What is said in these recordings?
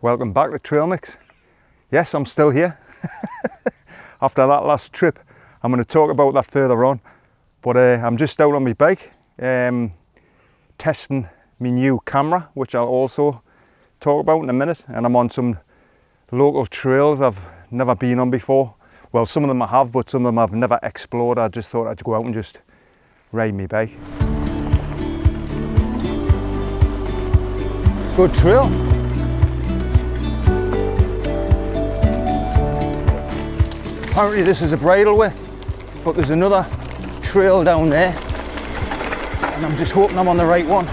Welcome back to Trail Mix. Yes, I'm still here. After that last trip, I'm going to talk about that further on. But I'm just out on my bike, testing my new camera, which I'll also talk about in a minute. And I'm on some local trails I've never been on before. Well, some of them I have, but some of them I've never explored. I just thought I'd go out and just ride my bike. Good trail. Apparently this is a bridleway, but there's another trail down there, and I'm just hoping I'm on the right one.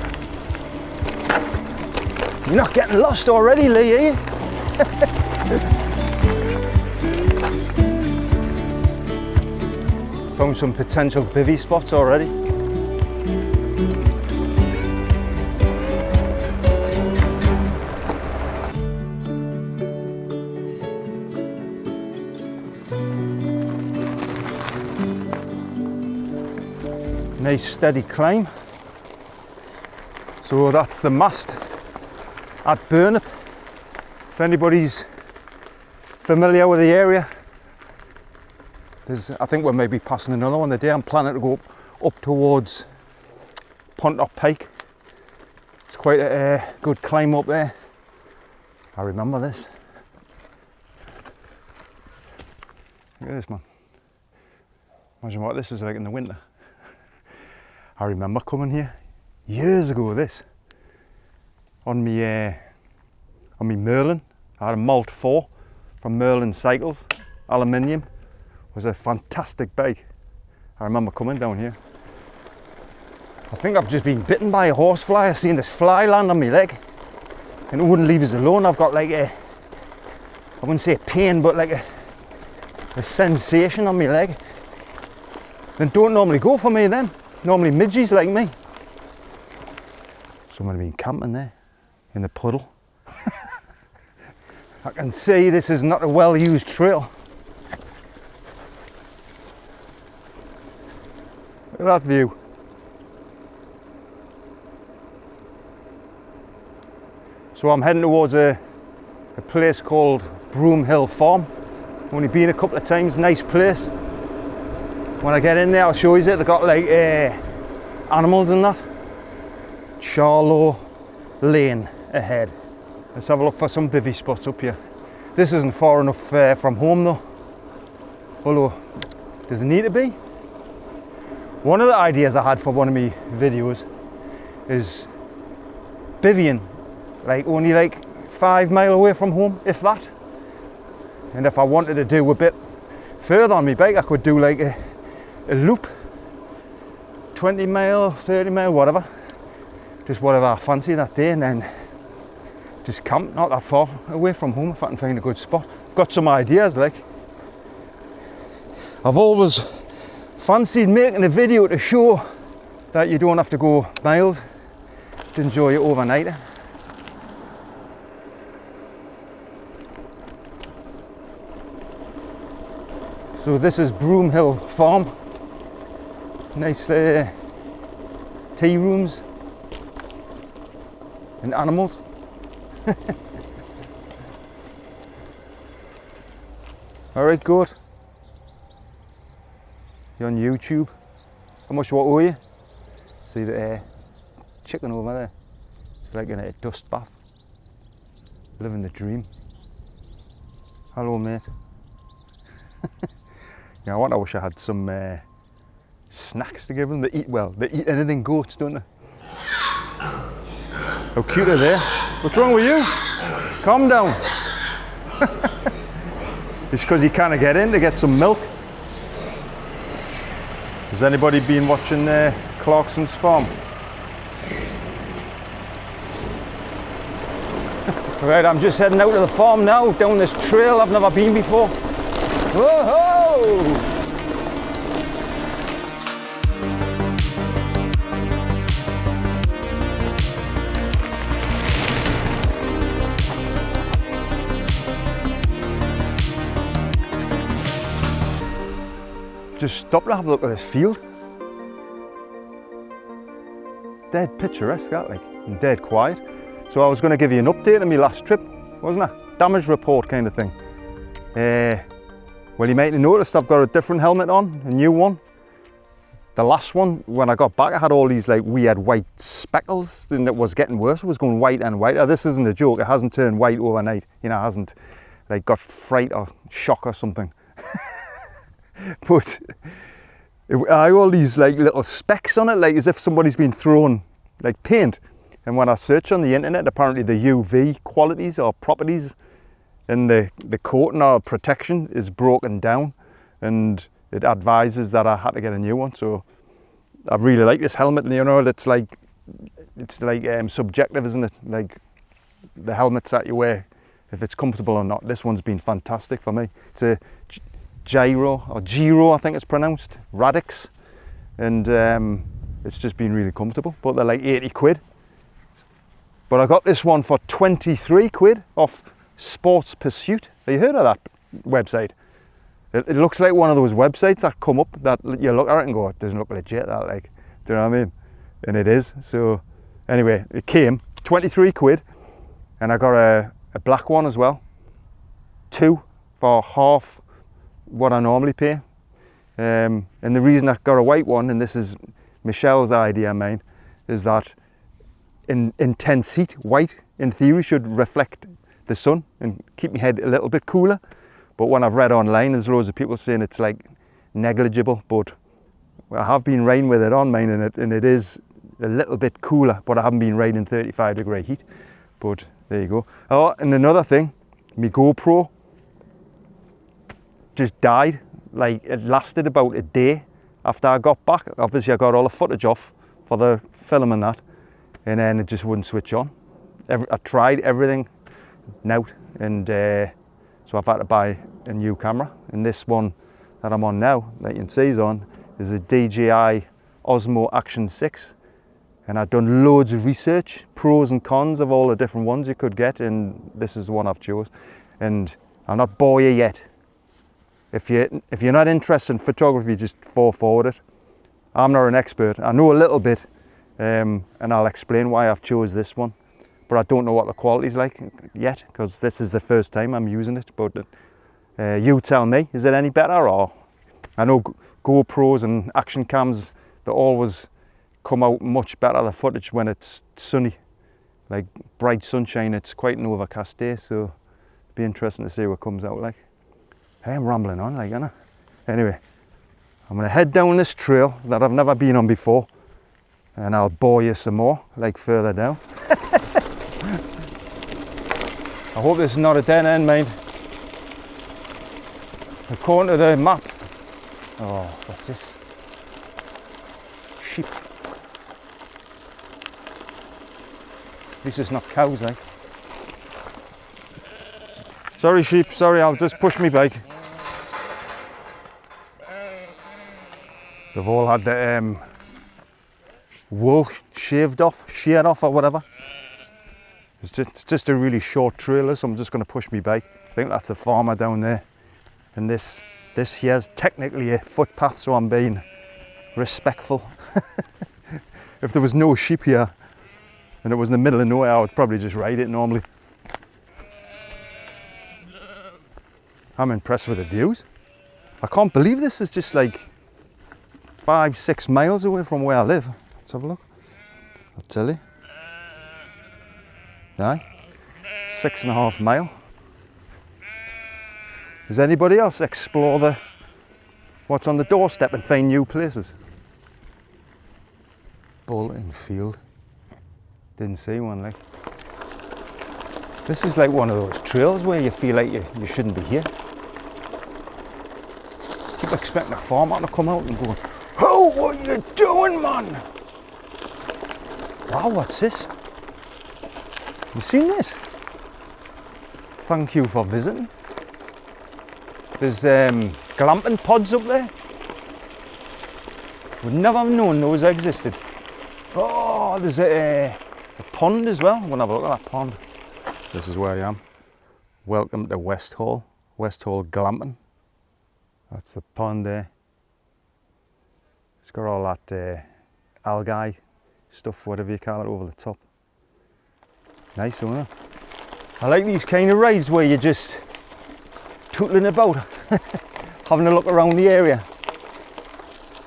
You're not getting lost already, Lee, are you? Found some potential bivvy spots already. Nice steady climb. So that's the mast at Burnhope. If anybody's familiar with the area, I think we're maybe passing another one today. I'm planning to go up towards Burnhope Pike. It's quite a good climb up there. I remember this. Look at this, man. Imagine what this is like in the winter. I remember coming here years ago. This on me Merlin. I had a Malt 4 from Merlin Cycles, aluminium. It was a fantastic bike. I remember coming down here. I think I've just been bitten by a horsefly. I seen this fly land on my leg, and it wouldn't leave us alone. I've got like I wouldn't say a pain, but like a sensation on my leg. They don't normally go for me then. Normally midgies like me. Someone had been camping there in the puddle. I can see this is not a well-used trail. Look at that view. So I'm heading towards a place called Broom Hill Farm. Only been a couple of times, nice place. When I get in there, I'll show you it. They've got like animals in that. Charlow Lane ahead. Let's have a look for some bivvy spots up here. This isn't far enough from home though. Although, does it need to be? One of the ideas I had for one of my videos is bivvying, like only like 5 miles away from home, if that. And if I wanted to do a bit further on my bike, I could do like a loop, 20 mile, 30 mile, whatever. Just whatever I fancy that day, and then just camp not that far away from home if I can find a good spot. I've got some ideas, like. I've always fancied making a video to show that you don't have to go miles to enjoy it overnight. So this is Broom Hill Farm. Nice tea rooms and animals. Alright, good. You're on YouTube. How much what owe you? See the chicken over there? It's like in a dust bath. Living the dream. Hello, mate. Yeah, I wish I had some snacks to give them. They eat anything, goats, don't they? How cute are they? What's wrong with you? Calm down. It's because you can't get in to get some milk. Has anybody been watching Clarkson's Farm? Right, I'm just heading out to the farm now, down this trail I've never been before. Whoa-ho! Just stop and have a look at this field. Dead picturesque, that, like, and dead quiet. So I was going to give you an update on my last trip. wasn't it? Damage report kind of thing. Well, you might have noticed I've got a different helmet on, a new one. The last one, when I got back, I had all these like weird white speckles, and it was getting worse. It was going white and whiter. This isn't a joke. It hasn't turned white overnight. You know, it hasn't like got fright or shock or something. But I had all these like little specks on it, like as if somebody's been throwing like paint. And when I search on the internet, apparently the UV qualities or properties in the coating or protection is broken down, and it advises that I had to get a new one. So I really like this helmet, and you know, it's like subjective, isn't it? Like the helmets that you wear, if it's comfortable or not. This one's been fantastic for me. It's a Giro, I think it's pronounced, Radix, and it's just been really comfortable. But they're like 80 quid. But I got this one for 23 quid off Sports Pursuit. Have you heard of that website? It looks like one of those websites that come up that you look at it and go, it doesn't look legit, that, like, do you know what I mean? And it is. So anyway, it came 23 quid, and I got a black one as well, 2 for half what I normally pay. And the reason I got a white one, and this is Michelle's idea, mine, is that in intense heat, white in theory should reflect the sun and keep my head a little bit cooler. But when I've read online, there's loads of people saying it's like negligible, but I have been riding with it on mine, and it is a little bit cooler, but I haven't been riding 35-degree heat. But there you go. Oh, and another thing, my GoPro just died. Like, it lasted about a day after I got back. Obviously I got all the footage off for the film and that, and then it just wouldn't switch on. I tried everything out, and so I've had to buy a new camera. And this one that I'm on now, that you can see is on, is a DJI Osmo Action 6. And I've done loads of research, pros and cons of all the different ones you could get, and this is the one I've chose. And I'll not bore you yet. If you're not interested in photography, just forward it. I'm not an expert. I know a little bit, and I'll explain why I've chose this one. But I don't know what the quality's like yet, because this is the first time I'm using it. But you tell me, is it any better? Or I know GoPros and action cams, they always come out much better, the footage, when it's sunny, like bright sunshine. It's quite an overcast day, so it'll be interesting to see what comes out like. Hey, I'm rambling on, like, innit? Anyway, I'm gonna head down this trail that I've never been on before, and I'll bore you some more, like further down. I hope this is not a dead end, mate. According to the map. Oh, what's this? Sheep. At least it's not cows, like. Sorry, sheep, sorry, I'll just push me bike. They've all had the wool sheared off or whatever. It's just a really short trailer, so I'm just going to push me bike. I think that's the farmer down there. And this here is technically a footpath, so I'm being respectful. If there was no sheep here and it was in the middle of nowhere, I would probably just ride it normally. I'm impressed with the views. I can't believe this is just like 5-6 miles away from where I live. Let's have a look. I'll tell you. Aye, 6.5 miles. Does anybody else explore what's on the doorstep and find new places? Bolton Field. Didn't see one, like. This is like one of those trails where you feel like you shouldn't be here. Keep expecting a farmer to come out and go, "Oh, what are you doing, man?" Wow, what's this? You seen this? Thank you for visiting. There's glamping pods up there. Would never have known those existed. Oh, there's a pond as well. We'll have a look at that pond. This is where I am. Welcome to West Hall Glamping. That's the pond there. It's got all that algae stuff, whatever you call it, over the top. Nice, isn't it? I like these kind of rides where you're just tootling about, having a look around the area.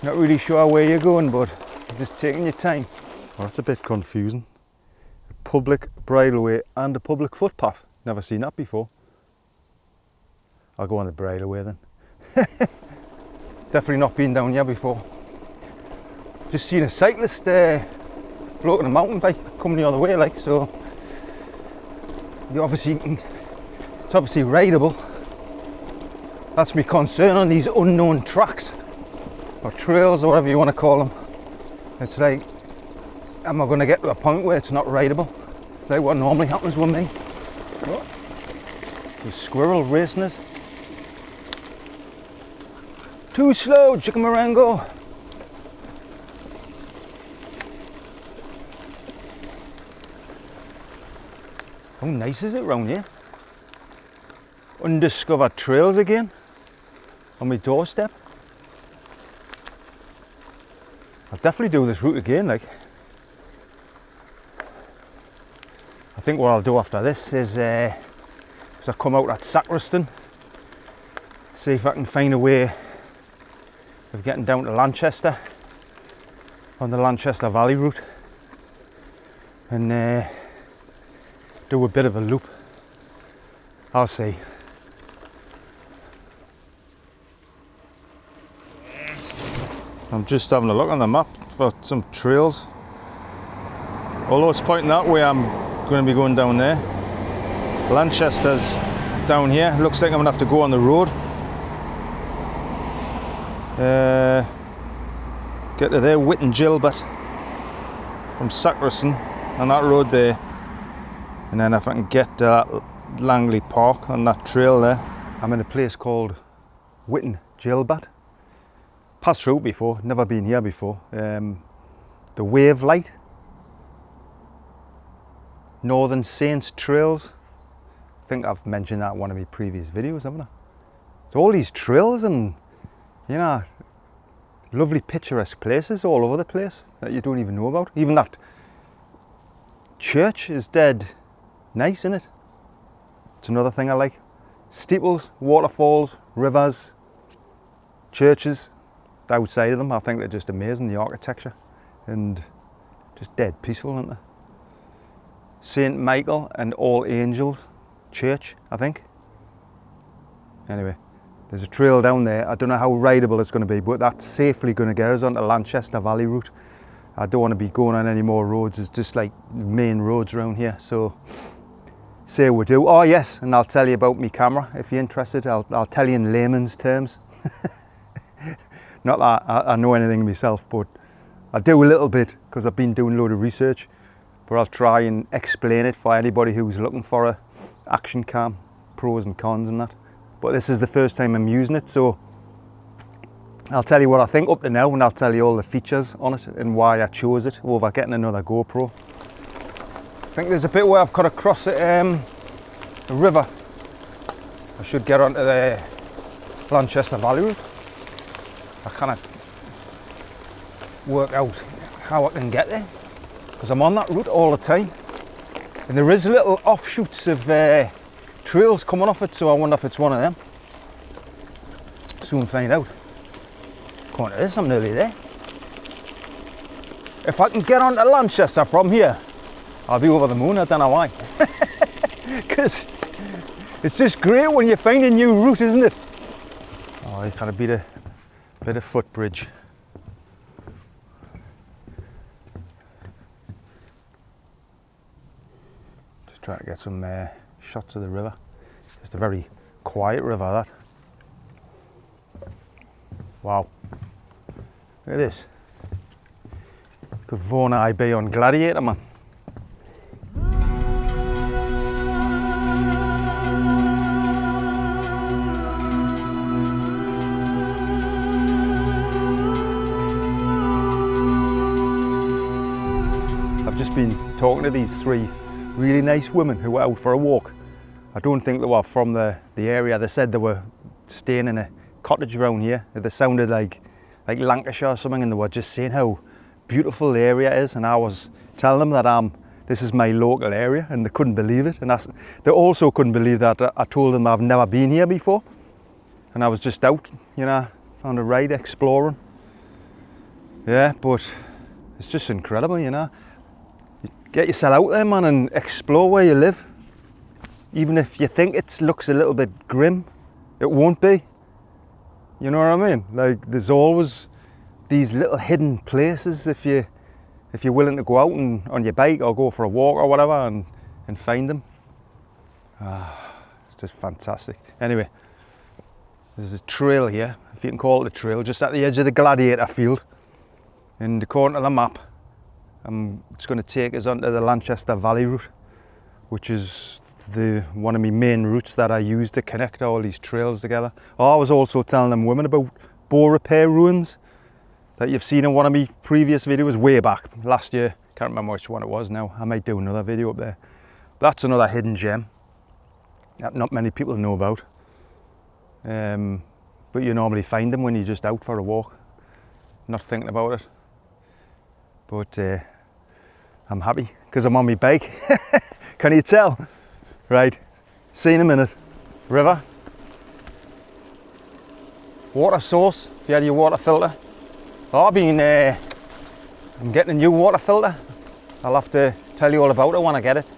Not really sure where you're going, but you're just taking your time. Well, that's a bit confusing. A public bridleway and a public footpath. Never seen that before. I'll go on the bridleway then. Definitely not been down here before. Just seen a cyclist bloke on a mountain bike coming the other way, like, so it's obviously rideable. That's my concern on these unknown tracks or trails or whatever you want to call them. It's like, am I going to get to a point where it's not rideable, like what normally happens with me? Oh, there's a squirrel racing us. Too slow, chicken Marengo. How nice is it round here? Undiscovered trails again on my doorstep. I'll definitely do this route again, like. I think what I'll do after this is I come out at Sacriston, see if I can find a way of getting down to Lanchester on the Lanchester Valley route, and do a bit of a loop. I'll see. I'm just having a look on the map for some trails. Although it's pointing that way, I'm going to be going down there. Lanchester's down here. Looks like I'm going to have to go on the road. Get to there, Whitton Gilbert from Sacriston on that road there. And then if I can get to that Langley Park on that trail there. I'm in a place called Whitton Gilbert. Passed through before, never been here before. The Wave Light, Northern Saints Trails. I think I've mentioned that in one of my previous videos, haven't I? So all these trails and, you know, lovely picturesque places all over the place that you don't even know about. Even that church is dead nice, isn't it? It's another thing I like. Steeples, waterfalls, rivers, churches. Outside of them, I think they're just amazing, the architecture, and just dead peaceful, aren't they? St. Michael and All Angels Church, I think. Anyway, there's a trail down there. I don't know how rideable it's going to be, but that's safely going to get us onto Lanchester Valley route. I don't want to be going on any more roads. It's just like main roads around here, so say we do. Oh yes, and I'll tell you about my camera if you're interested. I'll tell you in layman's terms. Not that I know anything myself, but I do a little bit because I've been doing a load of research. But I'll try and explain it for anybody who's looking for a action cam, pros and cons and that. But this is the first time I'm using it, so I'll tell you what I think up to now, and I'll tell you all the features on it and why I chose it over getting another GoPro. I think there's a bit where I've got to cross a river. I should get onto the Lanchester Valley route. I kind of work out how I can get there because I'm on that route all the time, and there is little offshoots of trails coming off it, so I wonder if it's one of them. Soon find out. According to this, I'm nearly there. If I can get onto Lanchester from here, I'll be over the moon. I don't know why. Because it's just great when you find a new route, isn't it? Oh, you kind of beat a bit of footbridge. Just trying to get some shots of the river. Just a very quiet river, that. Wow. Look at this. Could Vaughan I be on Gladiator, man. Just been talking to these three really nice women who were out for a walk. I don't think they were from the area. They said they were staying in a cottage around here. They sounded like Lancashire or something, and they were just saying how beautiful the area is, and I was telling them that I'm this is my local area, and they couldn't believe it. And they also couldn't believe that I told them I've never been here before. And I was just out, you know, on a ride, exploring. Yeah, but it's just incredible, you know. You get yourself out there, man, and explore where you live. Even if you think it looks a little bit grim, it won't be. You know what I mean? Like, there's always these little hidden places if you're willing to go out and on your bike or go for a walk or whatever and find them. It's just fantastic. Anyway, there's a trail here, if you can call it a trail, just at the edge of the Gladiator field. And according to the map, it's going to take us onto the Lanchester Valley route, which is one of my main routes that I use to connect all these trails together. I was also telling them women about bow repair ruins that you've seen in one of my previous videos way back last year. Can't remember which one it was now. I might do another video up there. That's another hidden gem that not many people know about. But you normally find them when you're just out for a walk, not thinking about it. But I'm happy because I'm on my bike. Can you tell? Right, see in a minute. River. Water source, if you had your water filter. I'm getting a new water filter. I'll have to tell you all about it when I get it.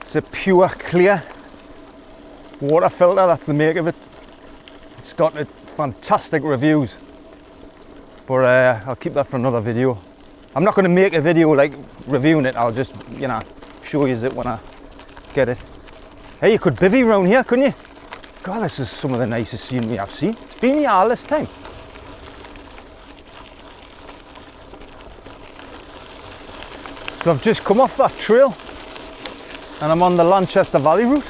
It's a pure clear water filter, that's the make of it. It's got fantastic reviews, but I'll keep that for another video. I'm not going to make a video like reviewing it, I'll just, you know, show you it when I get it. Hey, you could bivvy around here, couldn't you? God, this is some of the nicest scenery I've seen. It's been here all this time. So I've just come off that trail and I'm on the Lanchester Valley route.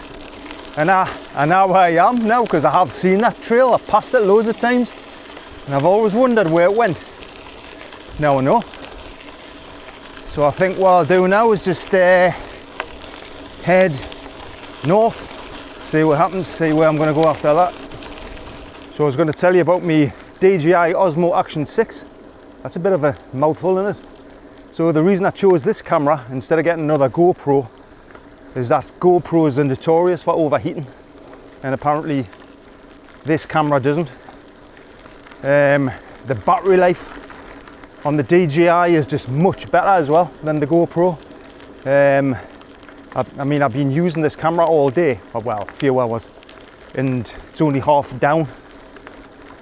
And I know where I am now because I have seen that trail. I've passed it loads of times and I've always wondered where it went. Now I know. So I think what I'll do now is just head north, see what happens, see where I'm going to go after that. So I was going to tell you about my DJI Osmo Action 6. That's a bit of a mouthful, isn't it? So the reason I chose this camera instead of getting another GoPro is that GoPros are notorious for overheating, and apparently this camera doesn't. The battery life on the DJI is just much better as well than the GoPro. I mean, I've been using this camera all day, or well, a few hours, and it's only half down.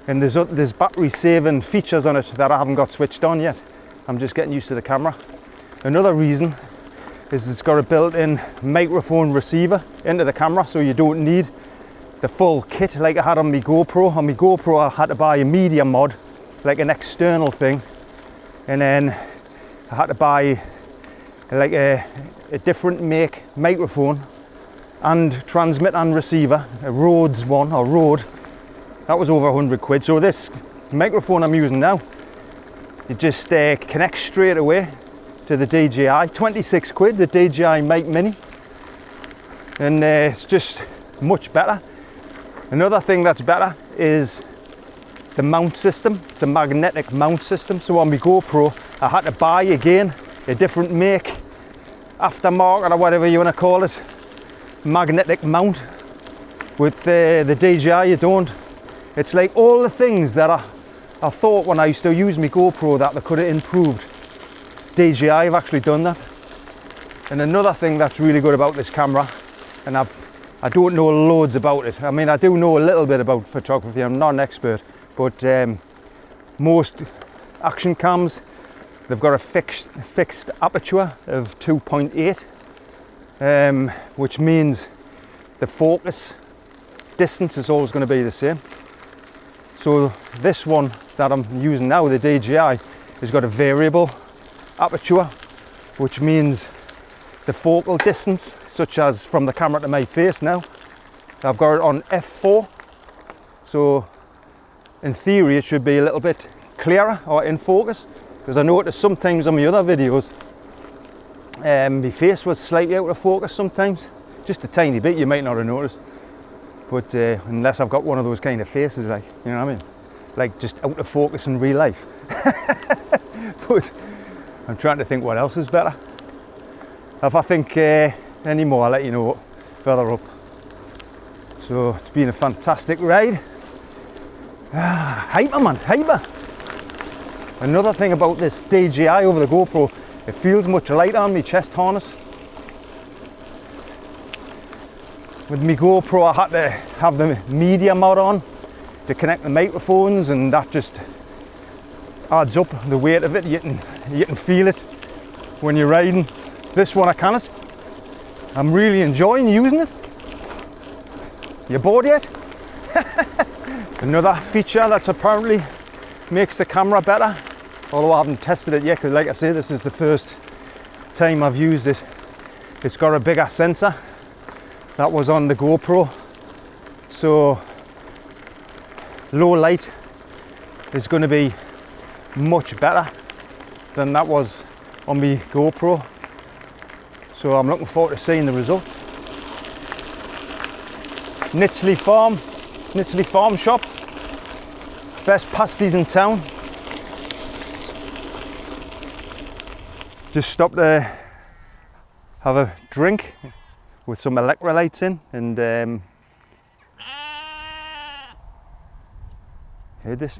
And there's battery saving features on it that I haven't got switched on yet. I'm just getting used to the camera. Another reason is it's got a built-in microphone receiver into the camera, so you don't need the full kit like I had on my GoPro. On my GoPro I had to buy a media mod, like an external thing, and then I had to buy like a different make microphone and transmitter and receiver, a Rhodes one, or Rode. That was over 100 quid. So this microphone I'm using now, it just connects straight away to the DJI. 26 quid, the DJI Mic Mini. And it's just much better. Another thing that's better is the mount system. It's a magnetic mount system. So on my GoPro, I had to buy again a different make, aftermarket or whatever you want to call it, magnetic mount. With the DJI you don't. It's like all the things that I thought when I used to use my GoPro that they could have improved. DJI have actually done that. And another thing that's really good about this camera, and I don't know loads about it. I mean, I do know a little bit about photography. I'm not an expert, but most action cams, they've got a fixed aperture of 2.8, which means the focus distance is always going to be the same. So this one that I'm using now, the DJI, has got a variable aperture, which means the focal distance, such as from the camera to my face now, I've got it on f4. So in theory it should be a little bit clearer or in focus, because I noticed sometimes on my other videos my face was slightly out of focus sometimes, just a tiny bit. You might not have noticed, but unless I've got one of those kind of faces, like, you know what I mean, like just out of focus in real life. But I'm trying to think what else is better. If I think any more, I'll let you know further up. So it's been a fantastic ride. Hyper man, hyper. Another thing about this DJI over the GoPro, it feels much lighter on my chest harness. With my GoPro I had to have the media mod on to connect the microphones, and that just adds up the weight of it. You can feel it when you're riding. This one I can't. I'm really enjoying using it. You bored yet? Another feature that's apparently makes the camera better, although I haven't tested it yet, because like I say, this is the first time I've used it. It's got a bigger sensor that was on the GoPro, so low light is going to be much better than that was on my GoPro, so I'm looking forward to seeing the results. Nitsley Farm shop, best pasties in town. Just stopped to have a drink with some electrolytes in, and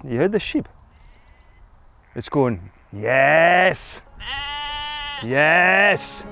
you heard the sheep? It's going, yes, yes.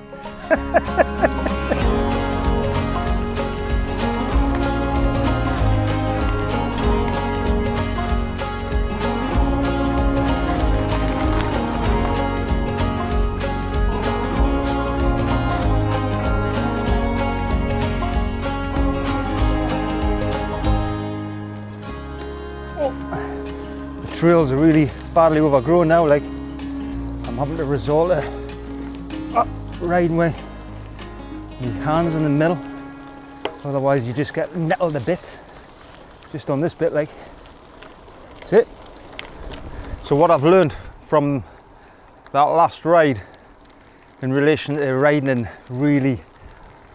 Trails are really badly overgrown now, like I'm having to resort to riding with my hands in the middle, otherwise you just get nettled to bits. Just on this bit, like, that's it. So what I've learned from that last ride in relation to riding in really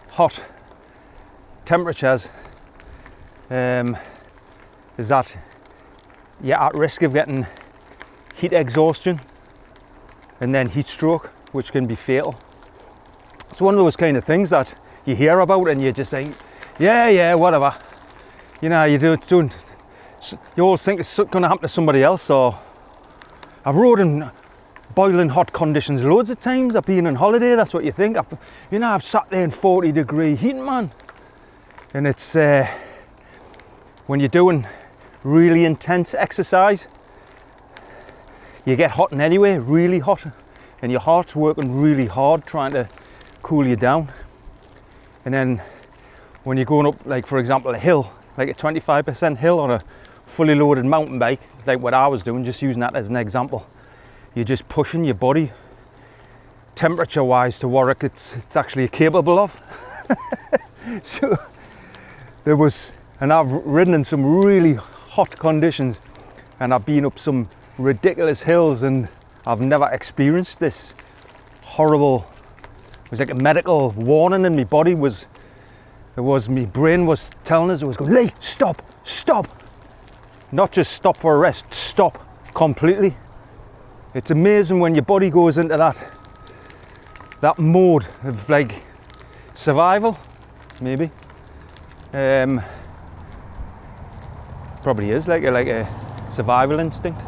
hot temperatures is that you're at risk of getting heat exhaustion and then heat stroke, which can be fatal. It's one of those kind of things that you hear about and you just think, yeah, whatever. You know, you always think it's going to happen to somebody else. Or I've rode in boiling hot conditions loads of times. I've been on holiday, that's what you think. I've sat there in 40-degree heat, man. And it's when you're doing really intense exercise, you get hot anyway, really hot, and your heart's working really hard trying to cool you down. And then when you're going up, like for example a hill, like a 25% hill on a fully loaded mountain bike, like what I was doing, just using that as an example, you're just pushing your body temperature wise to what it's actually capable of. So there was, and I've ridden in some really hot conditions and I've been up some ridiculous hills, and I've never experienced this horrible, it was like a medical warning in my body. My brain was telling us, it was going, Lee, stop, not just stop for a rest, stop completely. It's amazing when your body goes into that mode of like survival, maybe. Probably is like a survival instinct.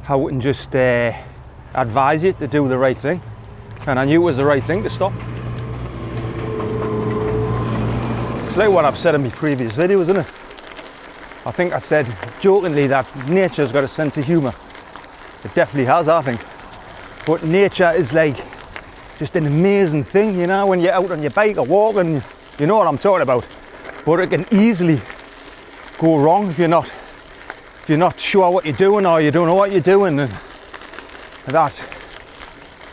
How it can just advise you to do the right thing, and I knew it was the right thing to stop. It's like what I've said in my previous videos, isn't it? I think I said jokingly that nature's got a sense of humour. It definitely has, I think. But nature is like just an amazing thing, you know, when you're out on your bike or walking, you know what I'm talking about. But it can easily go wrong if you're not sure what you're doing, or you don't know what you're doing. And that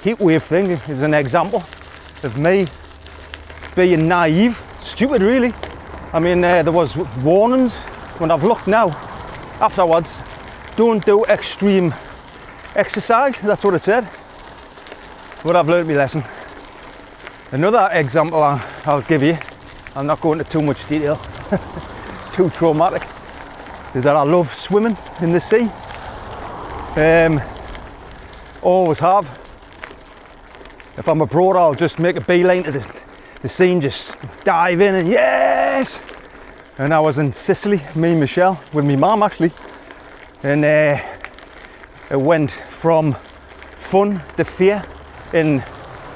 heat wave thing is an example of me being naive, stupid really. I mean, there was warnings when I've looked now afterwards, don't do extreme exercise, that's what it said. But I've learned my lesson. Another example I'll give you, I'm not going into too much detail, it's too traumatic, is that I love swimming in the sea. always have. If I'm abroad, I'll just make a beeline to the scene, just dive in and yes! And I was in Sicily, me and Michelle, with my mum actually. And it went from fun to fear in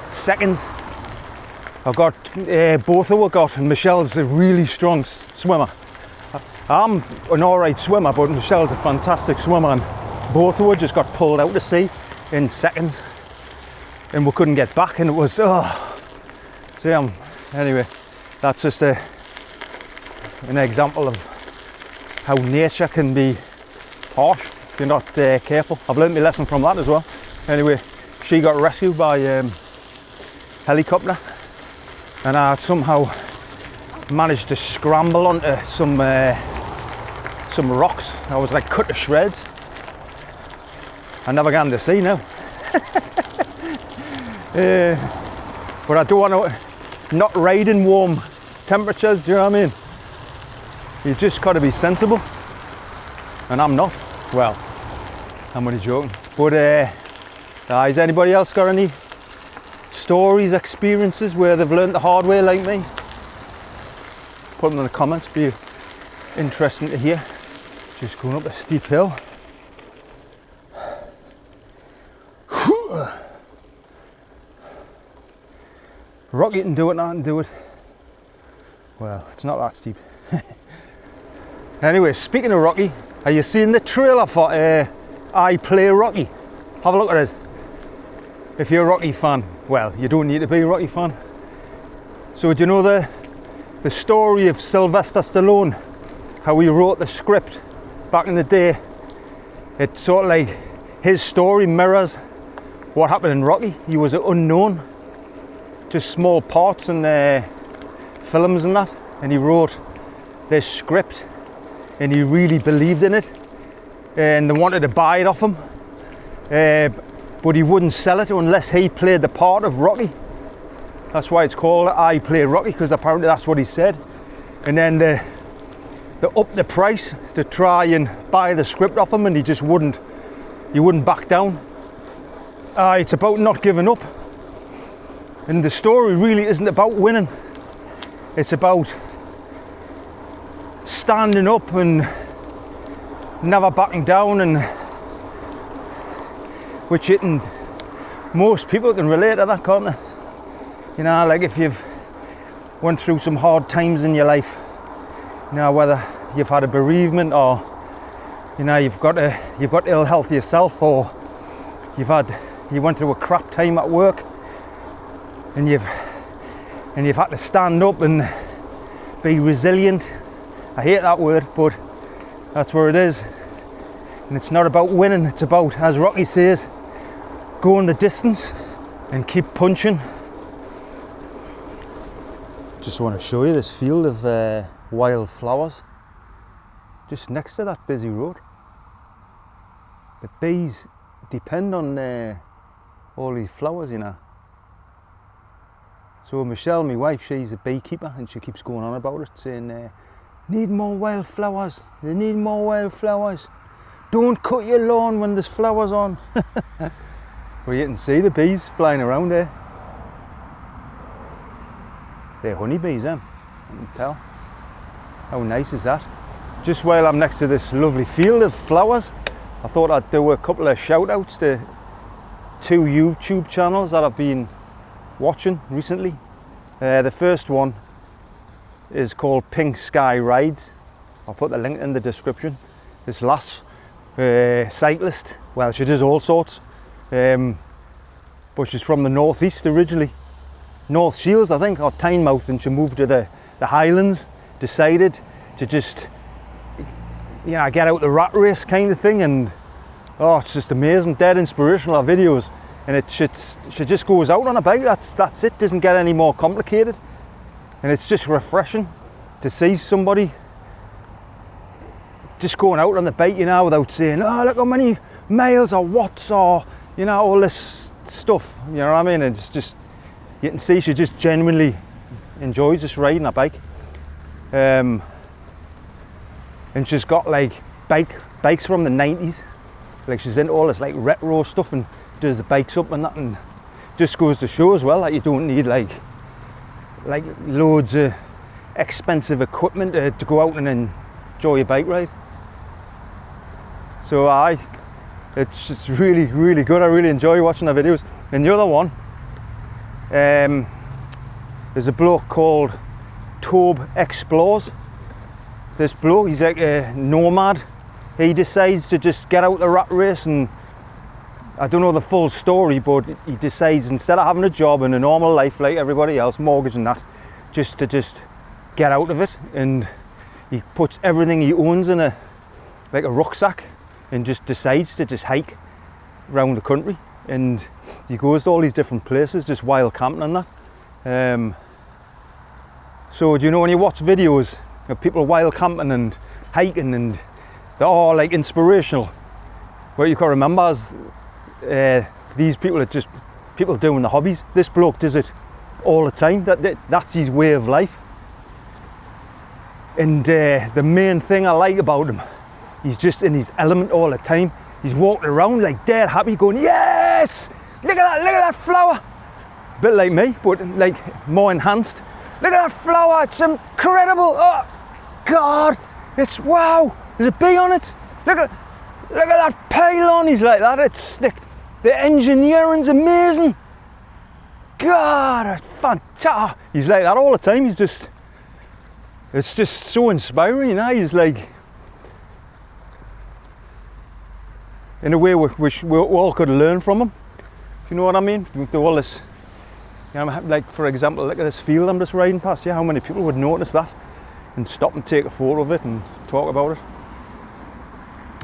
seconds. I got, both of us got, and Michelle's a really strong swimmer. I'm an alright swimmer, but Michelle's a fantastic swimmer, and both of us just got pulled out to sea in seconds. And we couldn't get back, and it was, so anyway, that's just an example of how nature can be harsh if you're not careful. I've learned my lesson from that as well. Anyway, she got rescued by helicopter, and I somehow managed to scramble onto some rocks. I was like cut to shreds. I never got to sea now. But I don't want to not ride in warm temperatures, do you know what I mean? You just got to be sensible, and I'm not. Well, I'm only joking. But has anybody else got any stories, experiences where they've learned the hard way like me? Put them in the comments, be interesting to hear. Just going up a steep hill. Rocky can do it, I can do it. Well, it's not that steep. Anyway, speaking of Rocky, are you seeing the trailer for I Play Rocky? Have a look at it. If you're a Rocky fan, well, you don't need to be a Rocky fan. So do you know the story of Sylvester Stallone? How he wrote the script back in the day? It's sort of like his story mirrors what happened in Rocky. He was an unknown, just small parts in the films and that, and he wrote this script, and he really believed in it, and they wanted to buy it off him, but he wouldn't sell it unless he played the part of Rocky. That's why it's called I Play Rocky, because apparently that's what he said. And then they upped the price to try and buy the script off him, and he wouldn't back down. It's about not giving up. And the story really isn't about winning. It's about standing up and never backing down, and which most people can relate to that, can't they? You know, like if you've went through some hard times in your life, you know, whether you've had a bereavement or, you know, you've got ill health yourself, or you went through a crap time at work, and you've had to stand up and be resilient. I hate that word, but that's where it is. And it's not about winning, it's about, as Rocky says, going the distance and keep punching. Just want to show you this field of wild flowers just next to that busy road. The bees depend on all these flowers, you know. So Michelle, my wife, she's a beekeeper, and she keeps going on about it, saying, need more wildflowers, they need more wildflowers. Don't cut your lawn when there's flowers on. Well, you can see the bees flying around there. They're honeybees, I can tell. How nice is that? Just while I'm next to this lovely field of flowers, I thought I'd do a couple of shout outs to 2 YouTube channels that I've been watching recently. The first one is called Pink Sky Rides. I'll put the link in the description. This lass, cyclist, well, she does all sorts, but she's from the northeast originally, North Shields I think, or Tynemouth, and she moved to the Highlands, decided to just, you know, get out the rat race kind of thing, and it's just amazing, dead inspirational, her videos. And she just goes out on a bike, that's it, doesn't get any more complicated. And it's just refreshing to see somebody just going out on the bike, you know, without saying, oh, look how many miles or watts or, you know, all this stuff, you know what I mean? And it's just, you can see she just genuinely enjoys just riding a bike. And she's got like bikes from the 90s. Like she's into all this like retro stuff, and does the bikes up and that, and just goes to show as well that you don't need like loads of expensive equipment to go out and enjoy your bike ride. So it's really, really good. I really enjoy watching the videos. And the other one, there's a bloke called Tobe Explores. This bloke, he's like a nomad. He decides to just get out the rat race, and I don't know the full story, but he decides, instead of having a job and a normal life like everybody else, mortgage and that, just to get out of it. And he puts everything he owns in a rucksack and just decides to just hike around the country. And he goes to all these different places, just wild camping and that. So do you know, when you watch videos of people wild camping and hiking, and they're all like inspirational, what you can remember is these people are just people doing the hobbies. This bloke does it all the time. That's his way of life. And the main thing I like about him, he's just in his element all the time. He's walking around like dead happy, going, yes, look at that flower. Bit like me, but like more enhanced. Look at that flower, it's incredible. Oh God, it's wow. There's a bee on it. Look at that pylon. He's like that. It's the engineering's amazing. God, it's fantastic. He's like that all the time. It's just so inspiring, you know. He's like, in a way, we all could learn from him. You know what I mean? We do all this. You know, like for example, look at this field I'm just riding past. Yeah, how many people would notice that and stop and take a photo of it and talk about it?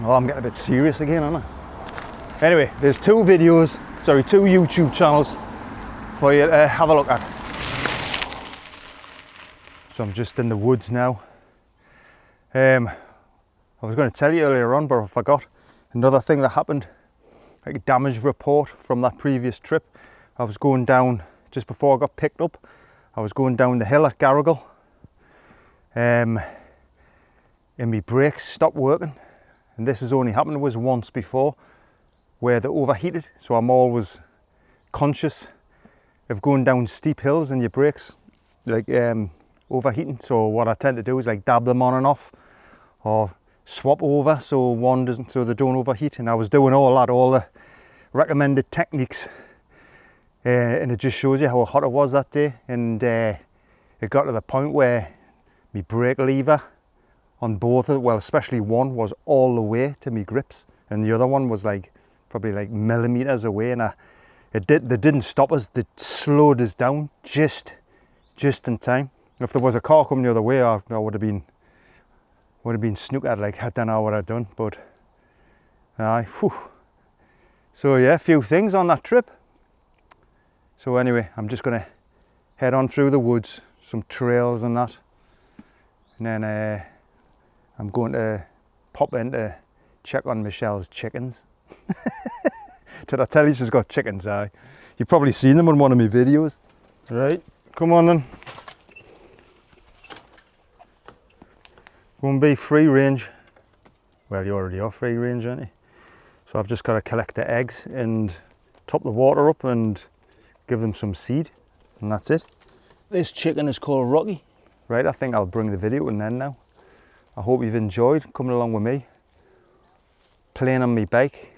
Oh, I'm getting a bit serious again, aren't I? Anyway, there's two YouTube channels for you to have a look at. So I'm just in the woods now. I was going to tell you earlier on, but I forgot. Another thing that happened, like a damage report from that previous trip. I was going down, just before I got picked up, I was going down the hill at Garrigle. And my brakes stopped working. And this has only happened once before, where they overheated. So I'm always conscious of going down steep hills and your brakes like overheating. So what I tend to do is like dab them on and off, or swap over so they don't overheat. And I was doing all the recommended techniques, and it just shows you how hot it was that day. And it got to the point where my brake lever on both of them, well, especially one, was all the way to my grips, and the other one was like probably like millimeters away. And they didn't stop us, they slowed us down just in time. If there was a car coming the other way, I would have been snookered. Like, I don't know what I'd done, but so yeah, a few things on that trip. So anyway, I'm just gonna head on through the woods, some trails and that, and then I'm going to pop in to check on Michelle's chickens. Did I tell you she's got chickens? You've probably seen them on one of my videos. Right, come on then. Won't be free range. Well, you already are free range, aren't you? So I've just got to collect the eggs and top the water up and give them some seed, and that's it. This chicken is called Rocky. Right, I think I'll bring the video to an end now. I hope you've enjoyed coming along with me, playing on my bike.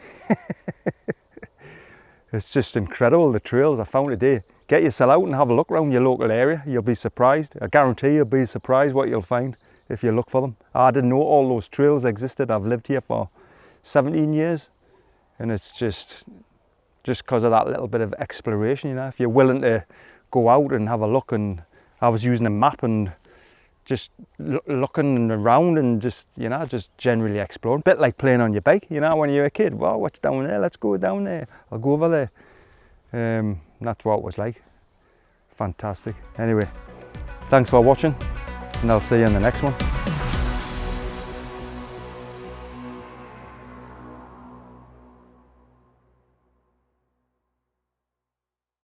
It's just incredible, the trails I found today. Get yourself out and have a look around your local area. You'll be surprised. I guarantee you'll be surprised what you'll find if you look for them. I didn't know all those trails existed. I've lived here for 17 years, and it's just because of that little bit of exploration, you know. If you're willing to go out and have a look, and I was using a map and just looking around and just, you know, just generally exploring. Bit like playing on your bike, you know, when you're a kid. Well, what's down there? Let's go down there. I'll go over there. That's what it was like. Fantastic. Anyway, thanks for watching, and I'll see you in the next one.